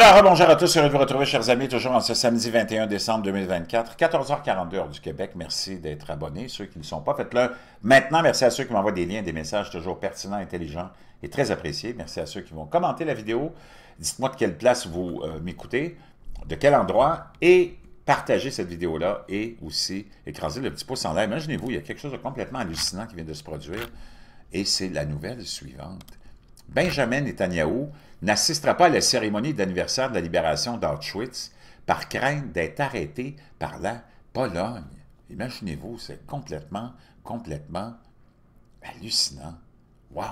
Alors, bonjour à tous, heureux de vous retrouver, chers amis, toujours en ce samedi 21 décembre 2024, 14h42 heure du Québec. Merci d'être abonnés. Ceux qui ne le sont pas, faites-le maintenant. Merci à ceux qui m'envoient des liens, des messages toujours pertinents, intelligents et très appréciés. Merci à ceux qui vont commenter la vidéo. Dites-moi de quelle place vous m'écoutez, de quel endroit, et partagez cette vidéo-là et aussi écrasez le petit pouce en l'air. Imaginez-vous, il y a quelque chose de complètement hallucinant qui vient de se produire et c'est la nouvelle suivante. Benjamin Netanyahou n'assistera pas à la cérémonie d'anniversaire de la libération d'Auschwitz par crainte d'être arrêté par la Pologne. Imaginez-vous, c'est complètement hallucinant. Wow!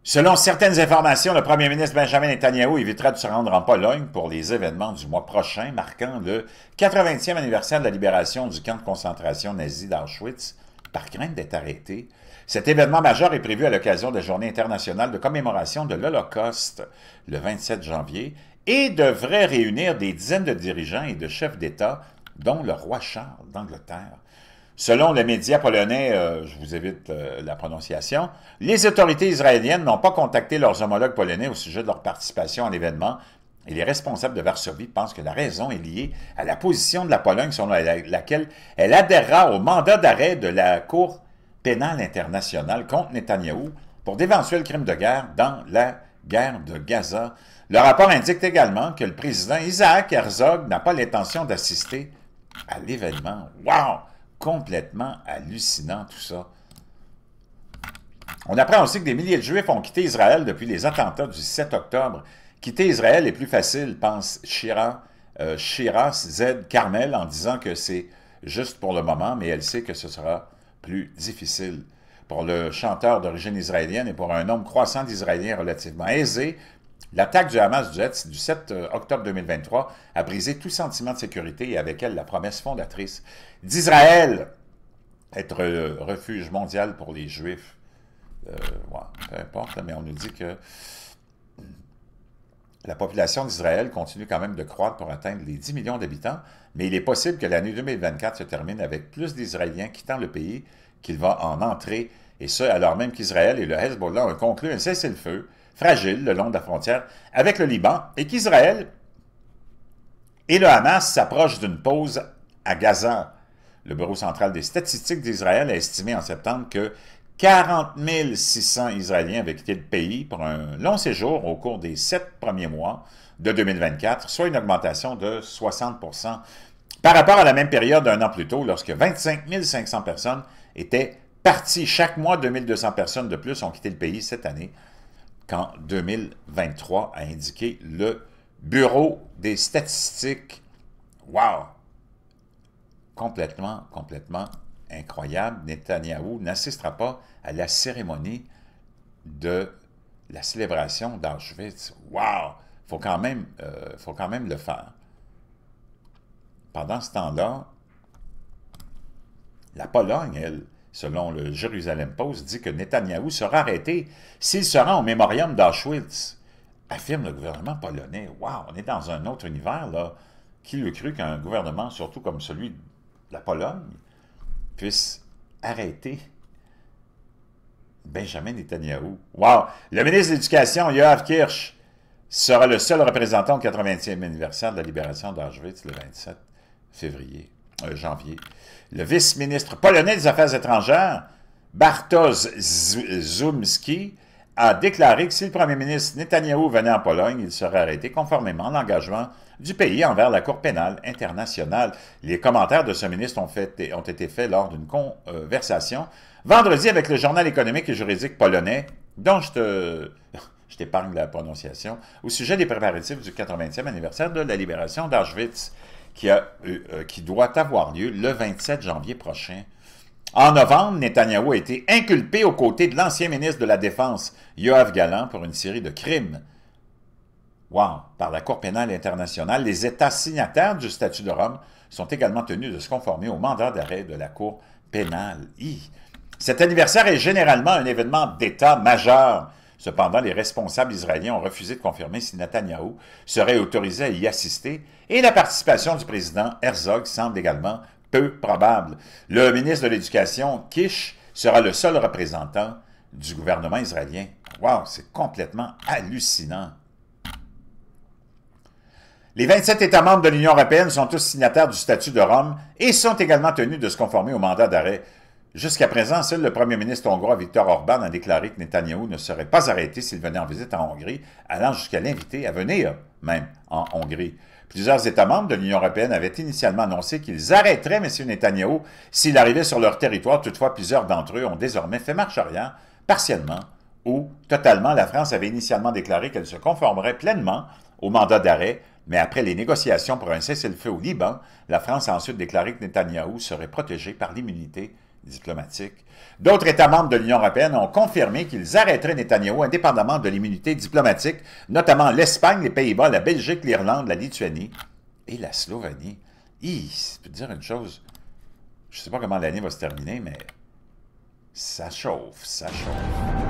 Selon certaines informations, le premier ministre Benjamin Netanyahou évitera de se rendre en Pologne pour les événements du mois prochain, marquant le 80e anniversaire de la libération du camp de concentration nazi d'Auschwitz, par crainte d'être arrêté. Cet événement majeur est prévu à l'occasion de la Journée internationale de commémoration de l'Holocauste, le 27 janvier, et devrait réunir des dizaines de dirigeants et de chefs d'État, dont le roi Charles d'Angleterre. Selon les médias polonais, je vous évite la prononciation, les autorités israéliennes n'ont pas contacté leurs homologues polonais au sujet de leur participation à l'événement, et les responsables de Varsovie pensent que la raison est liée à la position de la Pologne selon laquelle elle adhérera au mandat d'arrêt de la Cour pénale internationale contre Netanyahou pour d'éventuels crimes de guerre dans la guerre de Gaza. Le rapport indique également que le président Isaac Herzog n'a pas l'intention d'assister à l'événement. Wow! Complètement hallucinant tout ça. On apprend aussi que des milliers de Juifs ont quitté Israël depuis les attentats du 7 octobre. Quitter Israël est plus facile, pense Shira Z. Carmel, en disant que c'est juste pour le moment, mais elle sait que ce sera plus difficile. Pour le chanteur d'origine israélienne et pour un nombre croissant d'Israéliens relativement aisés, l'attaque du Hamas du 7 octobre 2023 a brisé tout sentiment de sécurité et avec elle la promesse fondatrice d'Israël être refuge mondial pour les Juifs. Peu importe, mais on nous dit que la population d'Israël continue quand même de croître pour atteindre les 10 millions d'habitants, mais il est possible que l'année 2024 se termine avec plus d'Israéliens quittant le pays qu'il va en entrer, et ce, alors même qu'Israël et le Hezbollah ont conclu un cessez-le-feu fragile le long de la frontière avec le Liban, et qu'Israël et le Hamas s'approchent d'une pause à Gaza. Le Bureau central des statistiques d'Israël a estimé en septembre que 40 600 Israéliens avaient quitté le pays pour un long séjour au cours des 7 premiers mois de 2024, soit une augmentation de 60% par rapport à la même période d'un an plus tôt, lorsque 25 500 personnes étaient parties. Chaque mois, 2200 personnes de plus ont quitté le pays cette année, qu'en 2023, a indiqué le Bureau des statistiques. Wow! Complètement incroyable. Netanyahou n'assistera pas à la cérémonie de la célébration d'Auschwitz. Wow! Faut quand même le faire. Pendant ce temps-là, la Pologne, elle, selon le Jerusalem Post, dit que Netanyahou sera arrêté s'il se rend au mémorium d'Auschwitz, affirme le gouvernement polonais. Wow! On est dans un autre univers, là. Qui l'eût cru qu'un gouvernement, surtout comme celui de la Pologne, puisse arrêter Benjamin Netanyahou. Wow! Le ministre de l'Éducation, Yoav Kirsch, sera le seul représentant au 80e anniversaire de la libération d'Auschwitz le 27 janvier. Le vice-ministre polonais des Affaires étrangères, Bartosz Zumski, a déclaré que si le premier ministre Netanyahou venait en Pologne, il serait arrêté conformément à l'engagement du pays envers la Cour pénale internationale. Les commentaires de ce ministre ont été faits lors d'une conversation vendredi avec le journal économique et juridique polonais, dont je t'épargne la prononciation, au sujet des préparatifs du 80e anniversaire de la libération d'Auschwitz, qui doit avoir lieu le 27 janvier prochain. En novembre, Netanyahou a été inculpé aux côtés de l'ancien ministre de la Défense, Yoav Gallant, pour une série de crimes. Wow! Par la Cour pénale internationale, les États signataires du statut de Rome sont également tenus de se conformer au mandat d'arrêt de la Cour pénale. Cet anniversaire est généralement un événement d'État majeur. Cependant, les responsables israéliens ont refusé de confirmer si Netanyahou serait autorisé à y assister, et la participation du président Herzog semble également peu probable. Le ministre de l'Éducation, Kish, sera le seul représentant du gouvernement israélien. Wow, c'est complètement hallucinant. Les 27 États membres de l'Union européenne sont tous signataires du statut de Rome et sont également tenus de se conformer au mandat d'arrêt. Jusqu'à présent, seul le premier ministre hongrois Viktor Orban a déclaré que Netanyahou ne serait pas arrêté s'il venait en visite en Hongrie, allant jusqu'à l'inviter à venir même en Hongrie. Plusieurs États membres de l'Union européenne avaient initialement annoncé qu'ils arrêteraient M. Netanyahou s'il arrivait sur leur territoire. Toutefois, plusieurs d'entre eux ont désormais fait marche arrière, partiellement ou totalement. La France avait initialement déclaré qu'elle se conformerait pleinement au mandat d'arrêt, mais après les négociations pour un cessez-le-feu au Liban, la France a ensuite déclaré que Netanyahou serait protégé par l'immunité diplomatique. D'autres États membres de l'Union européenne ont confirmé qu'ils arrêteraient Netanyahou indépendamment de l'immunité diplomatique, notamment l'Espagne, les Pays-Bas, la Belgique, l'Irlande, la Lituanie et la Slovénie. Je peux te dire une chose, je ne sais pas comment l'année va se terminer, mais ça chauffe, ça chauffe.